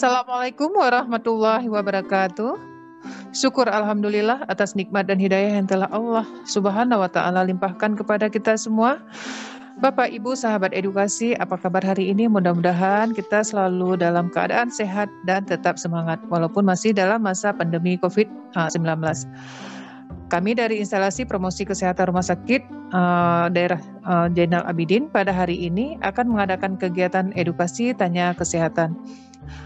Assalamualaikum warahmatullahi wabarakatuh. Syukur alhamdulillah atas nikmat dan hidayah yang telah Allah Subhanahu wa taala limpahkan kepada kita semua. Bapak, Ibu, sahabat edukasi, apa kabar hari ini? Mudah-mudahan kita selalu dalam keadaan sehat dan tetap semangat walaupun masih dalam masa pandemi COVID-19. Kami dari Instalasi Promosi Kesehatan Rumah Sakit Daerah Zainal Abidin pada hari ini akan mengadakan kegiatan edukasi tanya kesehatan.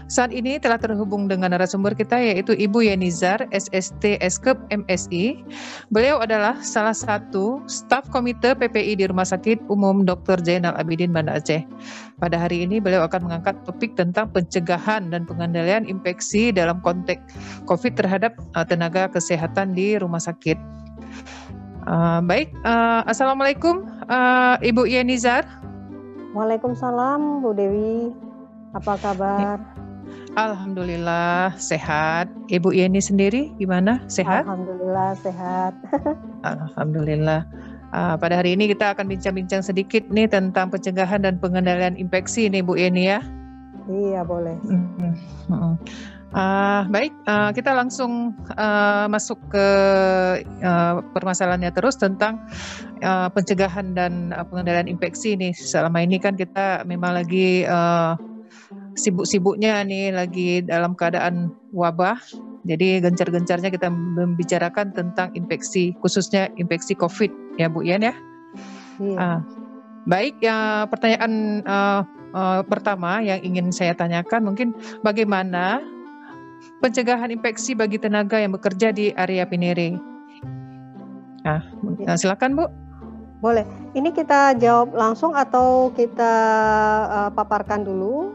Saat ini telah terhubung dengan narasumber kita yaitu Ibu Yenizar, SST Eskep MSI. Beliau adalah salah satu staf komite PPI di Rumah Sakit Umum Dr. Zainal Abidin Banda Aceh. Pada hari ini beliau akan mengangkat topik tentang pencegahan dan pengendalian infeksi dalam konteks COVID terhadap tenaga kesehatan di rumah sakit. Assalamualaikum Ibu Yenizar. Waalaikumsalam Bu Dewi. Apa kabar? Alhamdulillah sehat. Ibu Yeni sendiri gimana? Sehat? Alhamdulillah sehat. Alhamdulillah. Pada hari ini kita akan bincang-bincang sedikit nih tentang pencegahan dan pengendalian infeksi nih Bu Yeni ya. Iya boleh. Kita langsung masuk ke permasalahannya terus tentang pencegahan dan pengendalian infeksi nih. Selama ini kan kita memang lagi sibuk-sibuknya nih lagi dalam keadaan wabah. Jadi gencar-gencarnya kita membicarakan tentang infeksi, khususnya infeksi COVID ya Bu Yen ya. Iya. Pertanyaan pertama yang ingin saya tanyakan mungkin bagaimana pencegahan infeksi bagi tenaga yang bekerja di area Pinere. Silakan Bu. Boleh. Ini kita jawab langsung atau kita paparkan dulu?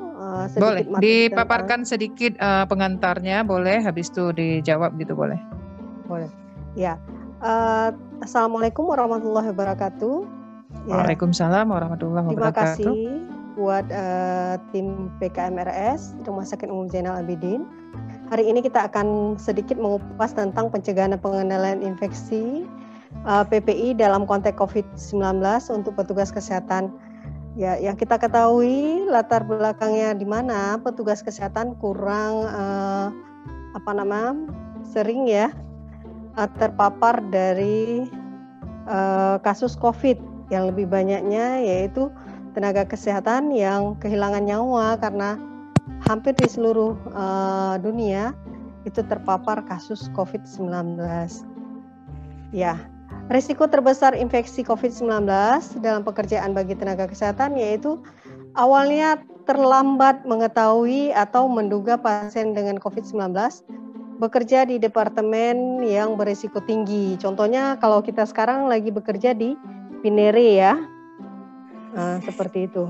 Boleh, dipaparkan sedikit pengantarnya, boleh, habis itu dijawab gitu boleh. Boleh, ya. Assalamualaikum warahmatullahi wabarakatuh. Ya. Waalaikumsalam warahmatullahi wabarakatuh. Terima kasih buat tim PKMRS Rumah Sakit Umum Zainal Abidin. Hari ini kita akan sedikit mengupas tentang pencegahan dan pengendalian infeksi PPI dalam konteks COVID-19 untuk petugas kesehatan. Ya, yang kita ketahui latar belakangnya di mana petugas kesehatan kurang sering ya terpapar dari kasus COVID yang lebih banyaknya yaitu tenaga kesehatan yang kehilangan nyawa karena hampir di seluruh dunia itu terpapar kasus COVID-19. Ya. Risiko terbesar infeksi COVID-19 dalam pekerjaan bagi tenaga kesehatan yaitu awalnya terlambat mengetahui atau menduga pasien dengan COVID-19 bekerja di departemen yang berisiko tinggi. Contohnya kalau kita sekarang lagi bekerja di Pinere ya, seperti itu.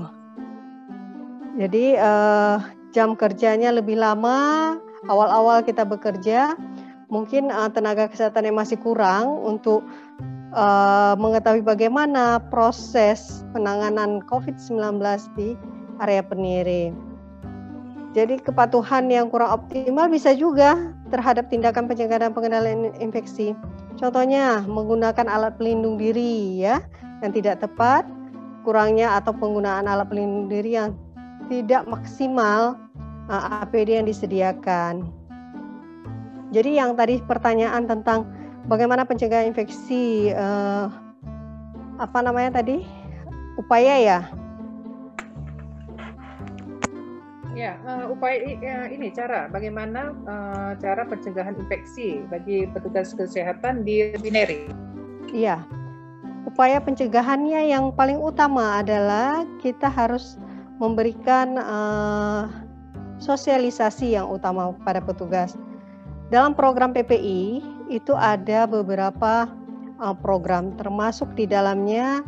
Jadi jam kerjanya lebih lama, awal-awal kita bekerja, mungkin tenaga kesehatan yang masih kurang untuk mengetahui bagaimana proses penanganan COVID-19 di area Pinere. Jadi kepatuhan yang kurang optimal bisa juga terhadap tindakan pencegahan dan pengendalian infeksi. Contohnya menggunakan alat pelindung diri ya yang tidak tepat, kurangnya atau penggunaan alat pelindung diri yang tidak maksimal APD yang disediakan. Jadi yang tadi pertanyaan tentang bagaimana pencegahan infeksi, upaya ya? Ya, ini bagaimana cara pencegahan infeksi bagi petugas kesehatan di Pinere? Iya, upaya pencegahannya yang paling utama adalah kita harus memberikan sosialisasi yang utama pada petugas. Dalam program PPI itu ada beberapa program termasuk di dalamnya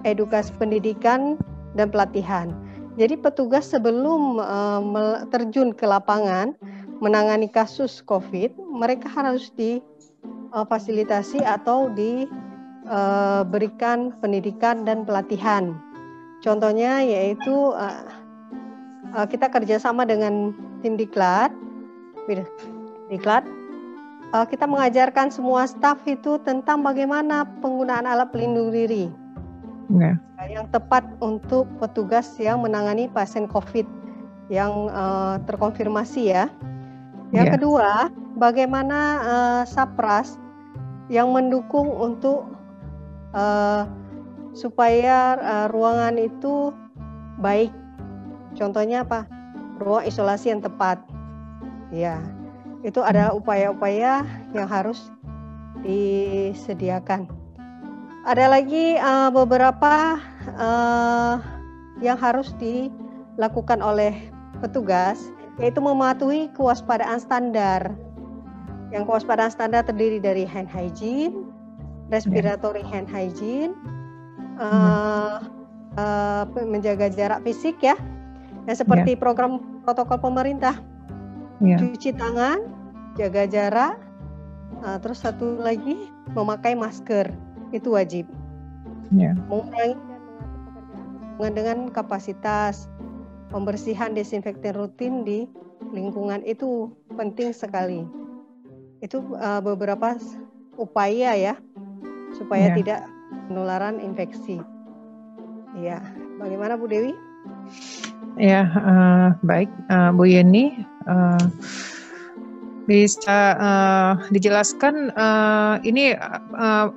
edukasi pendidikan dan pelatihan. Jadi petugas sebelum terjun ke lapangan menangani kasus COVID, mereka harus difasilitasi atau diberikan pendidikan dan pelatihan. Contohnya yaitu kita kerjasama dengan tim Diklat. Kita mengajarkan semua staf itu tentang bagaimana penggunaan alat pelindung diri yang tepat untuk petugas yang menangani pasien COVID yang terkonfirmasi ya. Yang kedua, bagaimana Sapras yang mendukung untuk supaya ruangan itu baik. Contohnya apa? Ruang isolasi yang tepat. Ya, itu ada upaya-upaya yang harus disediakan. Ada lagi beberapa yang harus dilakukan oleh petugas, yaitu mematuhi kewaspadaan standar. Yang kewaspadaan standar terdiri dari hand hygiene, respiratory hand hygiene, menjaga jarak fisik ya, yang seperti program protokol pemerintah, cuci tangan, jaga jarak, terus satu lagi memakai masker, itu wajib. Mengurangi dan mengatur pekerjaan dengan kapasitas, pembersihan desinfektan rutin di lingkungan itu penting sekali. Itu beberapa upaya ya, supaya tidak penularan infeksi. Ya, bagaimana Bu Dewi? Ya, baik Bu Yeni, bisa dijelaskan ini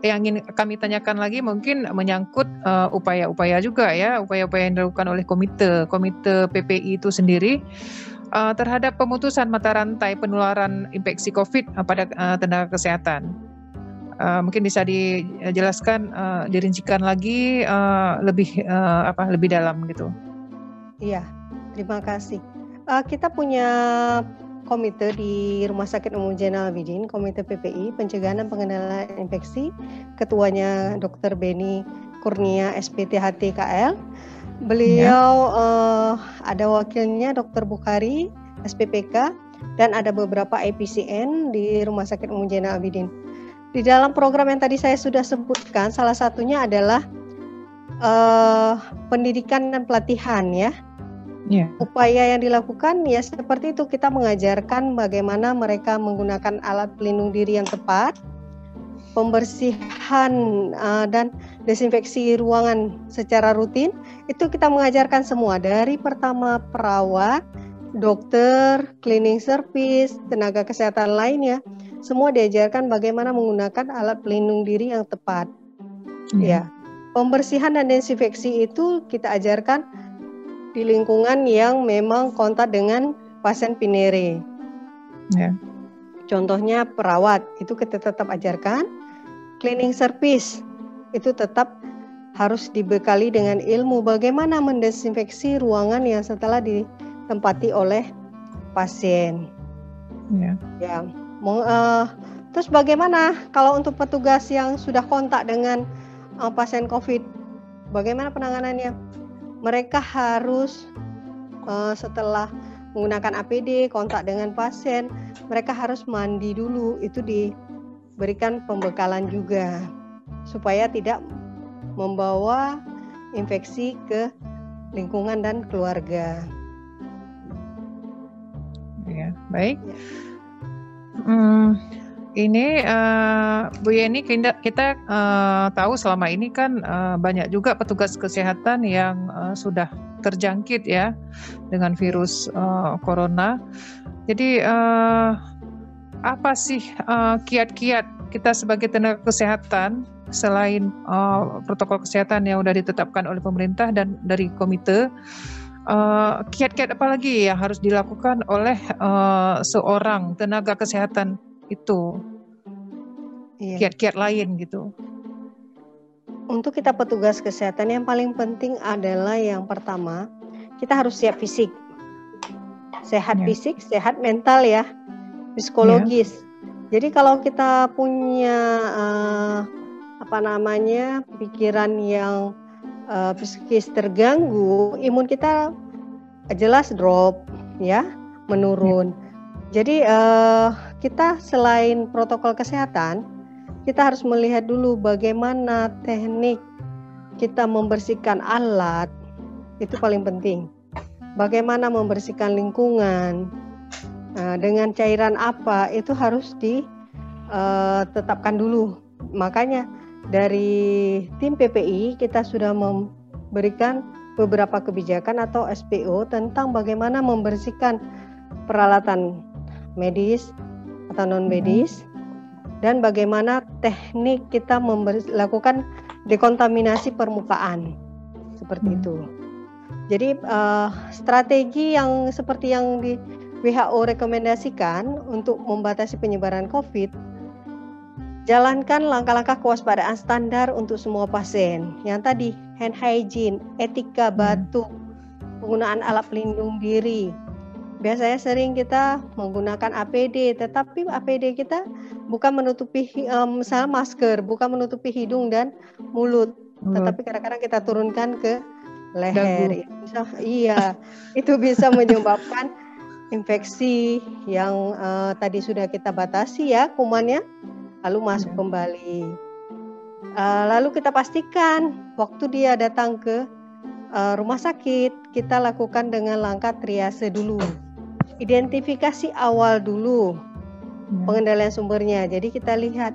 yang ingin kami tanyakan lagi mungkin menyangkut upaya-upaya juga ya, upaya-upaya yang dilakukan oleh komite PPI itu sendiri terhadap pemutusan mata rantai penularan infeksi COVID pada tenaga kesehatan. Mungkin bisa dijelaskan, dirincikan lagi lebih dalam gitu. Iya, terima kasih. Kita punya komite di Rumah Sakit Umum Zainal Abidin, Komite PPI Pencegahan dan Pengendalian Infeksi. Ketuanya Dr. Beni Kurnia SPTHT KL. Beliau ada wakilnya Dr. Bukhari SPPK, dan ada beberapa IPCN di Rumah Sakit Umum Zainal Abidin. Di dalam program yang tadi saya sudah sebutkan, salah satunya adalah pendidikan dan pelatihan ya. Upaya yang dilakukan ya seperti itu, kita mengajarkan bagaimana mereka menggunakan alat pelindung diri yang tepat, pembersihan dan desinfeksi ruangan secara rutin. Itu kita mengajarkan semua, dari pertama perawat, dokter, cleaning service, tenaga kesehatan lainnya, semua diajarkan bagaimana menggunakan alat pelindung diri yang tepat. Ya, pembersihan dan desinfeksi itu kita ajarkan di lingkungan yang memang kontak dengan pasien pinere. Contohnya perawat, itu kita tetap ajarkan. Cleaning service, itu tetap harus dibekali dengan ilmu bagaimana mendesinfeksi ruangan yang setelah ditempati oleh pasien. Terus bagaimana kalau untuk petugas yang sudah kontak dengan pasien COVID, bagaimana penanganannya? Mereka harus setelah menggunakan APD, kontak dengan pasien, mereka harus mandi dulu. Itu diberikan pembekalan juga supaya tidak membawa infeksi ke lingkungan dan keluarga. Ya, baik. Ini Bu Yeni, kita tahu selama ini kan banyak juga petugas kesehatan yang sudah terjangkit ya dengan virus corona. Jadi apa sih kiat-kiat kita sebagai tenaga kesehatan selain protokol kesehatan yang sudah ditetapkan oleh pemerintah dan dari komite, kiat-kiat apa lagi yang harus dilakukan oleh seorang tenaga kesehatan itu, kiat-kiat lain gitu? Untuk kita petugas kesehatan yang paling penting adalah yang pertama, kita harus siap fisik, sehat fisik, sehat mental ya, psikologis. Jadi kalau kita punya pikiran yang psikis terganggu, imun kita jelas drop ya, menurun. Jadi kita selain protokol kesehatan, kita harus melihat dulu bagaimana teknik kita membersihkan alat, itu paling penting. Bagaimana membersihkan lingkungan, dengan cairan apa, itu harus ditetapkan dulu. Makanya dari tim PPI kita sudah memberikan beberapa kebijakan atau SPO tentang bagaimana membersihkan peralatan medis atau non medis dan bagaimana teknik kita melakukan dekontaminasi permukaan seperti itu. Jadi strategi yang seperti yang di WHO rekomendasikan untuk membatasi penyebaran COVID, jalankan langkah-langkah kewaspadaan standar untuk semua pasien. Yang tadi, hand hygiene, etika batuk, penggunaan alat pelindung diri. Biasanya sering kita menggunakan APD, tetapi APD kita bukan menutupi, misalnya masker, bukan menutupi hidung dan mulut, tetapi kadang-kadang kita turunkan ke leher. Itu bisa menyebabkan infeksi yang tadi sudah kita batasi ya kumannya, lalu masuk kembali. Lalu kita pastikan waktu dia datang ke rumah sakit, kita lakukan dengan langkah triase dulu. Identifikasi awal dulu pengendalian sumbernya. Jadi kita lihat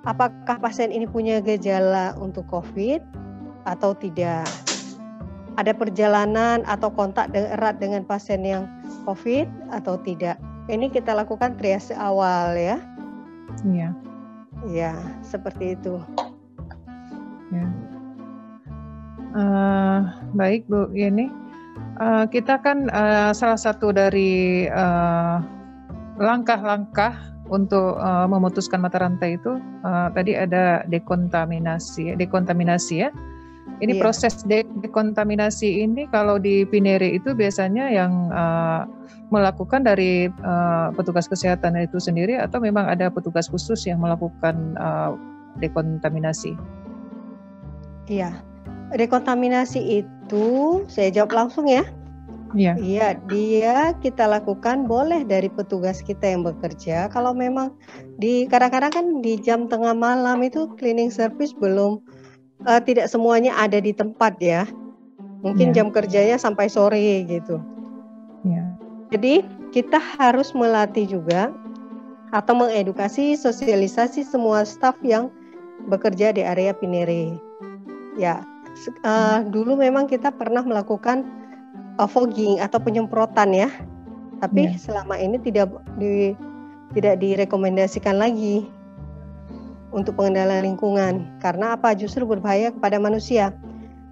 apakah pasien ini punya gejala untuk COVID atau tidak. Ada perjalanan atau kontak erat dengan pasien yang COVID atau tidak. Ini kita lakukan triase awal ya. Iya. Ya, seperti itu. Ya. Baik Bu Yeni. Kita kan salah satu dari langkah-langkah untuk memutuskan mata rantai itu tadi ada dekontaminasi ya. Ini proses dekontaminasi ini kalau di Pinere itu biasanya yang melakukan dari petugas kesehatan itu sendiri atau memang ada petugas khusus yang melakukan dekontaminasi? Iya. Dekontaminasi itu saya jawab langsung ya. Iya, dia kita lakukan boleh dari petugas kita yang bekerja. Kalau memang kadang-kadang kan di jam tengah malam itu cleaning service belum tidak semuanya ada di tempat ya. Mungkin jam kerjanya sampai sore gitu. Jadi kita harus melatih juga atau mengedukasi sosialisasi semua staf yang bekerja di area Pinere. Ya. Dulu memang kita pernah melakukan fogging atau penyemprotan ya, tapi selama ini tidak direkomendasikan lagi untuk pengendalian lingkungan. Karena apa? Justru berbahaya kepada manusia.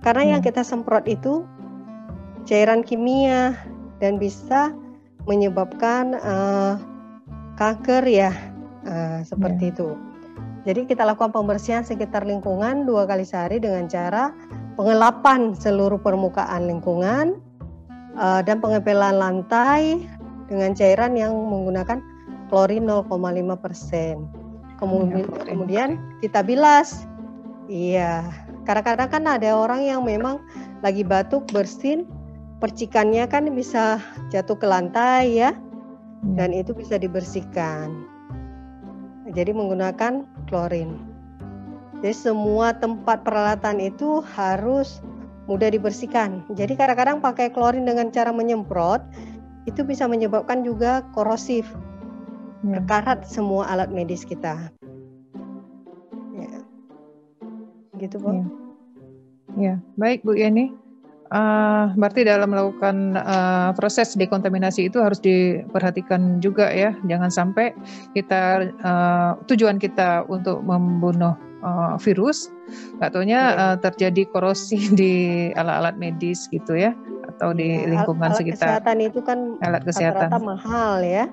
Karena yang kita semprot itu cairan kimia dan bisa menyebabkan kanker ya, seperti itu. Jadi kita lakukan pembersihan sekitar lingkungan 2 kali sehari dengan cara pengelapan seluruh permukaan lingkungan dan pengempelan lantai dengan cairan yang menggunakan klorin 0,5%. Kemudian kita bilas. Iya, kadang-kadang kan ada orang yang memang lagi batuk bersin, percikannya kan bisa jatuh ke lantai ya, dan itu bisa dibersihkan. Jadi menggunakan klorin. Jadi semua tempat peralatan itu harus mudah dibersihkan. Jadi kadang-kadang pakai klorin dengan cara menyemprot itu bisa menyebabkan juga korosif, berkarat semua alat medis kita. Ya. Gitu Bu. Ya, baik Bu Yeni. Berarti dalam melakukan proses dekontaminasi itu harus diperhatikan juga ya, jangan sampai kita tujuan kita untuk membunuh virus, nggak taunya terjadi korosi di alat-alat medis gitu ya, atau di lingkungan alat sekitar. Kesehatan itu kan alat kesehatan rata-rata mahal ya.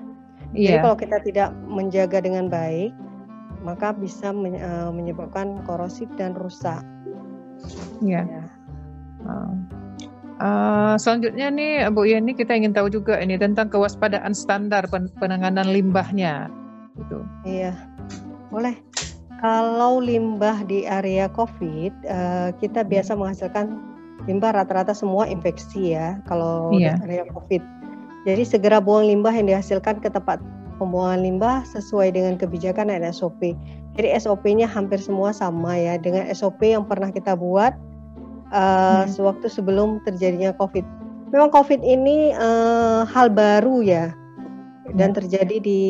Jadi kalau kita tidak menjaga dengan baik, maka bisa menyebabkan korosif dan rusak. Iya. Selanjutnya nih Bu Yeni, kita ingin tahu juga ini tentang kewaspadaan standar penanganan limbahnya gitu. Iya, boleh. Kalau limbah di area COVID, kita biasa menghasilkan limbah rata-rata semua infeksi ya, kalau di area COVID. Jadi segera buang limbah yang dihasilkan ke tempat pembuangan limbah sesuai dengan kebijakan dan SOP. Jadi SOP-nya hampir semua sama ya, dengan SOP yang pernah kita buat sewaktu sebelum terjadinya COVID. Memang COVID ini hal baru ya, dan terjadi di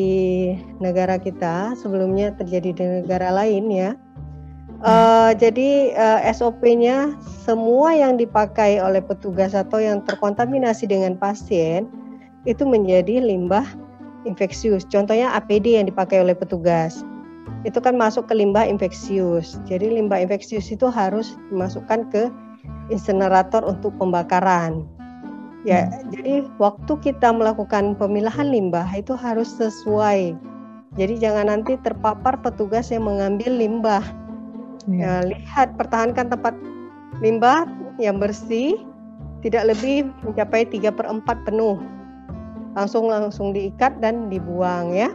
negara kita, sebelumnya terjadi di negara lain ya. Jadi SOP-nya semua yang dipakai oleh petugas atau yang terkontaminasi dengan pasien itu menjadi limbah infeksius. Contohnya APD yang dipakai oleh petugas itu kan masuk ke limbah infeksius. Jadi limbah infeksius itu harus dimasukkan ke insinerator untuk pembakaran. Ya, jadi waktu kita melakukan pemilahan limbah itu harus sesuai. Jadi jangan nanti terpapar petugas yang mengambil limbah. Ya, lihat, pertahankan tempat limbah yang bersih, tidak lebih mencapai 3/4 penuh. Langsung diikat dan dibuang ya.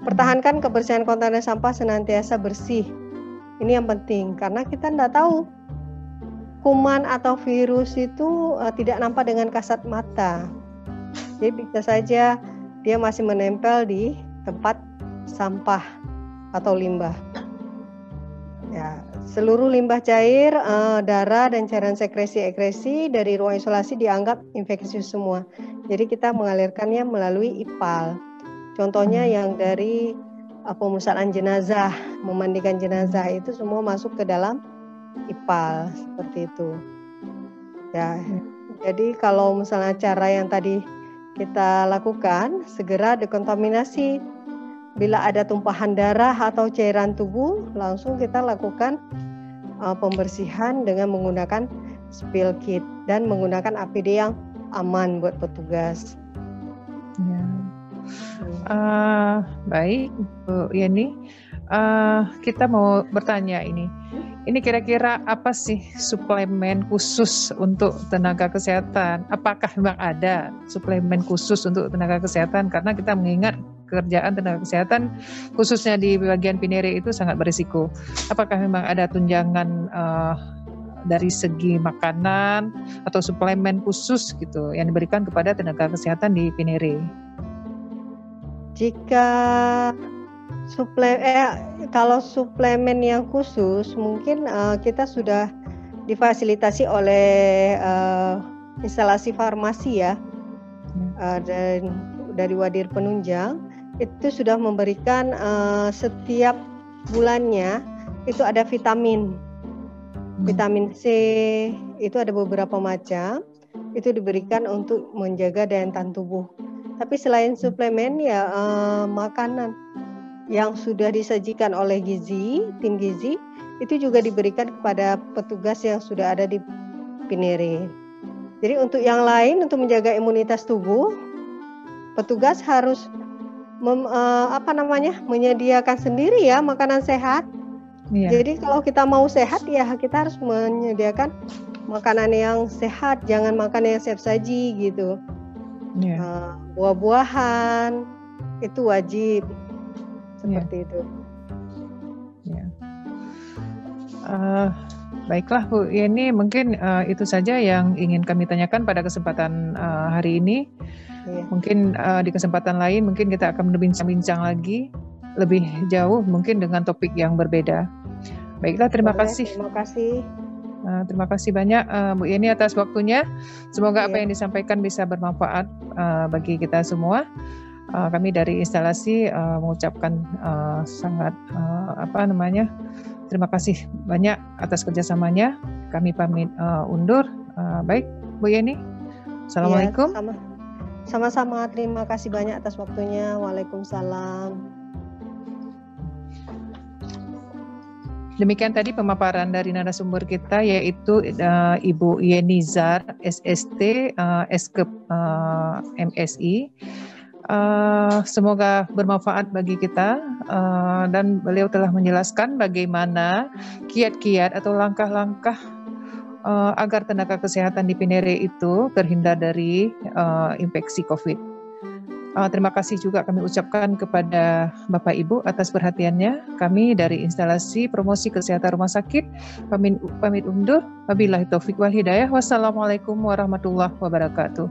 Pertahankan kebersihan kontainer sampah senantiasa bersih. Ini yang penting karena kita tidak tahu kuman atau virus itu tidak nampak dengan kasat mata. Jadi bisa saja dia masih menempel di tempat sampah atau limbah. Ya, seluruh limbah cair, darah dan cairan sekresi-ekresi dari ruang isolasi dianggap infeksius semua. Jadi kita mengalirkannya melalui IPAL. Contohnya yang dari pemusatan jenazah, memandikan jenazah itu semua masuk ke dalam IPAL seperti itu. Ya, jadi kalau misalnya cara yang tadi kita lakukan, segera dekontaminasi. Bila ada tumpahan darah atau cairan tubuh, langsung kita lakukan pembersihan dengan menggunakan spill kit dan menggunakan APD yang aman buat petugas. Ya. Baik, Bu Yeni. Kita mau bertanya ini. Ini kira-kira apa sih suplemen khusus untuk tenaga kesehatan? Apakah memang ada suplemen khusus untuk tenaga kesehatan? Karena kita mengingat pekerjaan tenaga kesehatan khususnya di bagian Pinere itu sangat berisiko. Apakah memang ada tunjangan dari segi makanan atau suplemen khusus gitu yang diberikan kepada tenaga kesehatan di Pinere? Jika kalau suplemen yang khusus mungkin kita sudah difasilitasi oleh instalasi farmasi ya, dan dari Wadir Penunjang itu sudah memberikan setiap bulannya itu ada vitamin C, itu ada beberapa macam, itu diberikan untuk menjaga daya tahan tubuh. Tapi selain suplemen ya makanan yang sudah disajikan oleh tim gizi itu juga diberikan kepada petugas yang sudah ada di Pinere. Jadi untuk yang lain, untuk menjaga imunitas tubuh, petugas harus menyediakan sendiri ya makanan sehat. Jadi kalau kita mau sehat ya kita harus menyediakan makanan yang sehat, jangan makan yang siap saji gitu. Buah-buahan itu wajib seperti itu. Baiklah Bu Yeni, mungkin itu saja yang ingin kami tanyakan pada kesempatan hari ini. Mungkin di kesempatan lain mungkin kita akan berbincang-bincang lagi lebih jauh mungkin dengan topik yang berbeda. Baiklah, terima kasih. Terima kasih banyak Bu Yeni atas waktunya. Semoga apa yang disampaikan bisa bermanfaat bagi kita semua. Kami dari instalasi mengucapkan sangat terima kasih banyak atas kerjasamanya. Kami pamit undur. Baik, Bu Yeni. Assalamualaikum. Sama-sama, terima kasih banyak atas waktunya. Waalaikumsalam. Demikian tadi pemaparan dari narasumber kita yaitu Ibu Yeni Zar, SST, Eskep MSI. Semoga bermanfaat bagi kita dan beliau telah menjelaskan bagaimana kiat-kiat atau langkah-langkah agar tenaga kesehatan di Pinere itu terhindar dari infeksi COVID. Terima kasih juga kami ucapkan kepada Bapak Ibu atas perhatiannya. Kami dari instalasi promosi kesehatan rumah sakit pamit undur. Wabillahi taufik wal hidayah. Wassalamualaikum warahmatullahi wabarakatuh.